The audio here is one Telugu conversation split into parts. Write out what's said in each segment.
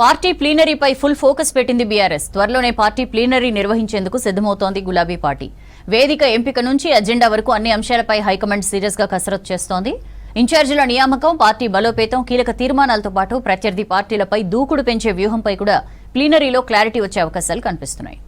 పార్టీ ప్లీనరీపై ఫుల్ ఫోకస్ పెట్టింది బీఆర్ఎస్. త్వరలోనే పార్టీ ప్లీనరీ నిర్వహించేందుకు సిద్ధమవుతోంది గులాబీ పార్టీ. వేదిక ఎంపిక నుంచి అజెండా వరకు అన్ని అంశాలపై హైకమాండ్ సీరియస్ గా కసరత్తు చేస్తోంది. ఇన్ఛార్జీల నియామకం, పార్టీ బలోపేతం, కీలక తీర్మానాలతో పాటు ప్రత్యర్థి పార్టీలపై దూకుడు పెంచే వ్యూహంపై కూడా ప్లీనరీలో క్లారిటీ వచ్చే అవకాశాలు కనిపిస్తున్నాయి.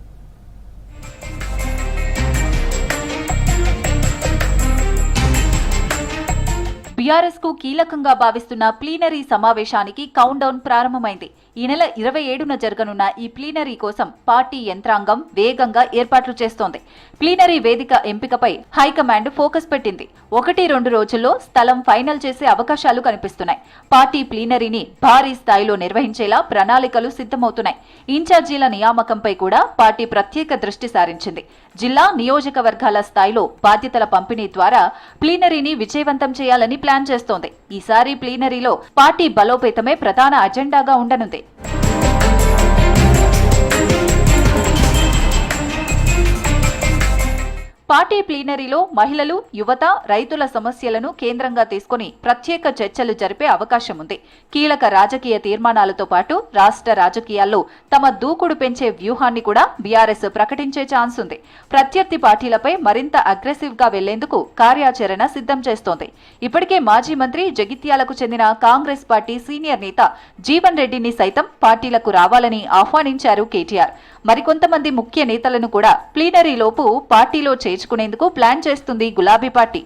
బీఆర్ఎస్ కు కీలకంగా భావిస్తున్న ప్లీనరీ సమావేశానికి కౌంట్ డౌన్ ప్రారంభమైంది. ఈ నెల 27న జరగనున్న ఈ ప్లీనరీ కోసం పార్టీ యంత్రాంగం వేగంగా ఏర్పాట్లు చేస్తోంది. ప్లీనరీ వేదిక ఎంపికపై హైకమాండ్ ఫోకస్ పెట్టింది. 1-2 రోజుల్లో స్థలం ఫైనల్ చేసే అవకాశాలు కనిపిస్తున్నాయి. పార్టీ ప్లీనరీని భారీ స్థాయిలో నిర్వహించేలా ప్రణాళికలు సిద్ధమవుతున్నాయి. ఇన్ఛార్జీల నియామకంపై కూడా పార్టీ ప్రత్యేక దృష్టి సారించింది. జిల్లా, నియోజకవర్గాల స్థాయిలో బాధ్యతల పంపిణీ ద్వారా ప్లీనరీని విజయవంతం చేయాలని ప్లాన్ చేస్తోంది. ఈసారి ప్లీనరీలో పార్టీ బలోపేతమే ప్రధాన అజెండాగా ఉండనుంది. పార్టీ ప్లీనరీలో మహిళలు, యువత, రైతుల సమస్యలను కేంద్రంగా తీసుకుని ప్రత్యేక చర్చలు జరిపే అవకాశం ఉంది. కీలక రాజకీయ తీర్మానాలతో పాటు రాష్ట్ర రాజకీయాల్లో తమ దూకుడు పెంచే వ్యూహాన్ని కూడా బీఆర్ఎస్ ప్రకటించే ఛాన్స్ ఉంది. ప్రత్యర్థి పార్టీలపై మరింత అగ్రెసివ్ గా వెళ్లేందుకు కార్యాచరణ సిద్ధం చేస్తోంది. ఇప్పటికే మాజీ మంత్రి, జగిత్యాలకు చెందిన కాంగ్రెస్ పార్టీ సీనియర్ నేత జీవన్ రెడ్డిని సైతం పార్టీలకు రావాలని ఆహ్వానించారు కేటీఆర్. మరికొంతమంది ముఖ్య నేతలను కూడా ప్లీనరీలోపు పార్టీలో చేర్చుకునేందుకు ప్లాన్ చేస్తుంది గులాబీ పార్టీ.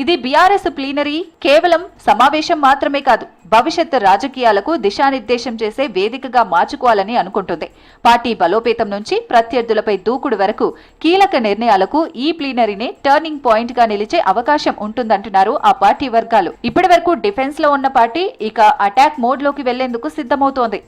ఇది బీఆర్ఎస్ ప్లీనరీ కేవలం సమావేశం మాత్రమే కాదు, భవిష్యత్ రాజకీయాలకు దిశానిర్దేశం చేసే వేదికగా మార్చుకోవాలని అనుకుంటుంది. పార్టీ బలోపేతం నుంచి ప్రత్యర్థులపై దూకుడు వరకు కీలక నిర్ణయాలకు ఈ ప్లీనరీనే టర్నింగ్ పాయింట్ గా నిలిచే అవకాశం ఉంటుందంటున్నారు ఆ పార్టీ వర్గాలు. ఇప్పటి వరకు డిఫెన్స్ లో ఉన్న పార్టీ ఇక అటాక్ మోడ్ లోకి వెళ్లేందుకు సిద్ధమవుతోంది.